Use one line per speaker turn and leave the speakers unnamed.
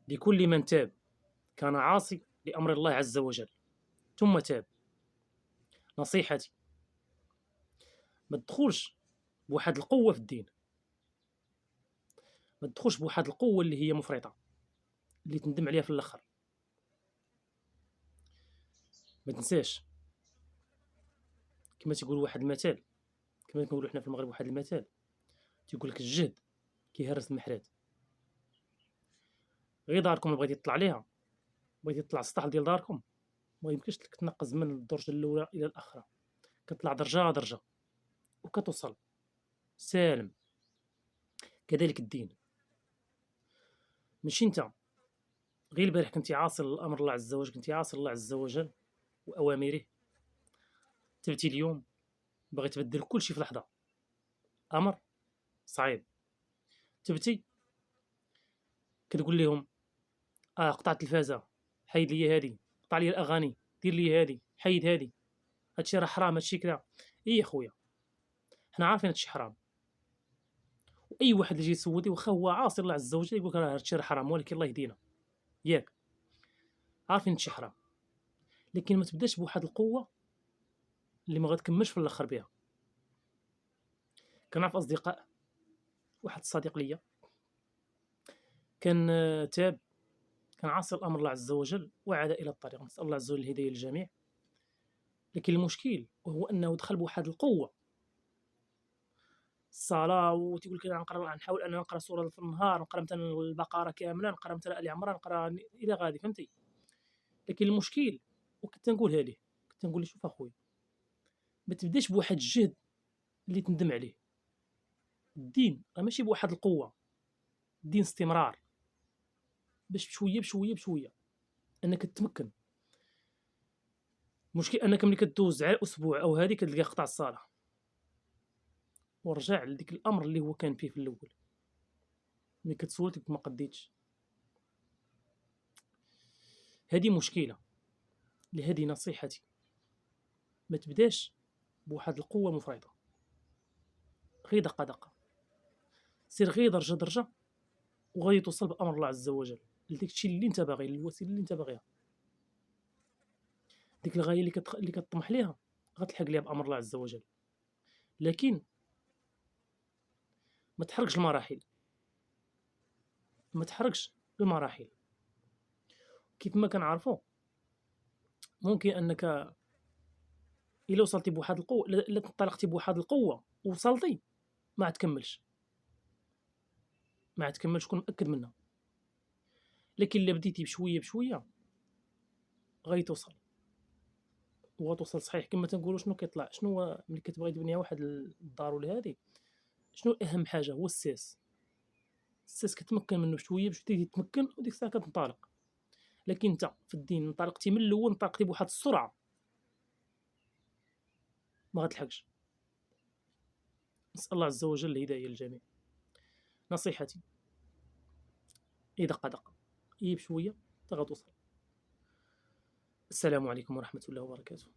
لكل من تاب كان عاصي لأمر الله عز وجل ثم تاب. نصيحتي: ما تدخلش بواحد القوة في الدين، ما تدخلش بواحد القوة اللي هي مفرطة، اللي تندم عليها في الآخر. ما تنساش كما تيقول واحد المثال، كما كنقولوا حنا في المغرب واحد المثال تيقول لك الجهد كيهرس المحرات. غير داركم اللي بغيتي تطلع ليها، بغيتي تطلع السطح ديال داركم، ما يمكنش لك تنقز من الدرجة الأولى إلى الأخرى، كتطلع درجة درجة وكتوصل سالم. كذلك الدين، ماشي انت غير البارح كنتي عاصي لامر الله عز وجل، كنتي عاصي الله عز وجل واوامره، تبتي اليوم باغي تبدل كل شيء في لحظه. امر صعيب. تبتي كتقول لهم قطع التلفازه، حيد لي هذه، قطع لي الاغاني، دير لي هذه، حيد هذه، هادشي راه حرام، هادشي كذا. اي خويا، حنا عارفين هادشي حرام، واي واحد اللي يجي يسولي واخا هو عاصي الله عز وجل يقول لك راه هادشي راه حرام، ولكن الله يهدينا ياك، عارفين هادشي حرام. لكن ما تبداش بواحد القوه اللي ما غتكملش في الاخر بها. كنعرف اصدقاء، واحد الصديق ليا كان تاب، كان عاصي الامر الله عز وجل وعاد الى الطريق، نسال الله عز وجل الهدايه للجميع. لكن المشكل وهو انه دخل بواحد القوه الصلاه، وتيقول لك انا نقرا، نحاول ان نقرا سوره في النهار، نقرا مثلا البقره كامله، نقرا مثلا ال عمران، نقرا الى غادي، فهمتي. لكن المشكل، وكنت نقولها ليه، كنت نقول له شوف اخويا، ما تبداش بواحد الجهد اللي تندم عليه. الدين راه ماشي بواحد القوه، الدين استمرار، باش بشويه بشويه بشويه انك تتمكن. المشكل انك ملي كدوز على اسبوع او هذه كتلقى قطع الصلاه ورجع لديك الامر اللي هو كان فيه في الاول. ملي كتسولت ما قديتش، هذه مشكله. لهذه نصيحتي: ما تبداش بواحد القوه مفرطه، غير دقه دقه، سير غير درجه درجه، وغادي توصل بامر الله عز وجل لديك الشيء اللي انت باغي، الوسيله اللي انت باغيها. ديك الغايه اللي كتطمح ليها غتلحق ليها بامر الله عز وجل. لكن ما تحرقش المراحل، ما تحرقش المراحل. كيف ما كنعرفوا ممكن انك الا وصلتي بواحد القوه، الا انطلقتي بواحد القوه ووصلتي، ما تكملش، ما تكملش، كون مأكد منها. لكن الا بديتي بشويه بشويه غادي توصل، وغتوصل صحيح. كما تنقولوا شنو كيطلع، شنو هو ملي كتبغي تبني واحد الدار ولا هذه، شنو اهم حاجه؟ هو الساس. الساس كتمكن منه بشويه بشويه، تتمكن وديك الساعه كتنطلق. لكن انت في الدين انطلقتي من الاول، انطلقتي بواحد السرعه، ما غتلحقش. نسال الله عز وجل الهدايه للجميع. نصيحتي: اي دقه دقه، اي بشويه حتى غتوصل. السلام عليكم ورحمه الله وبركاته.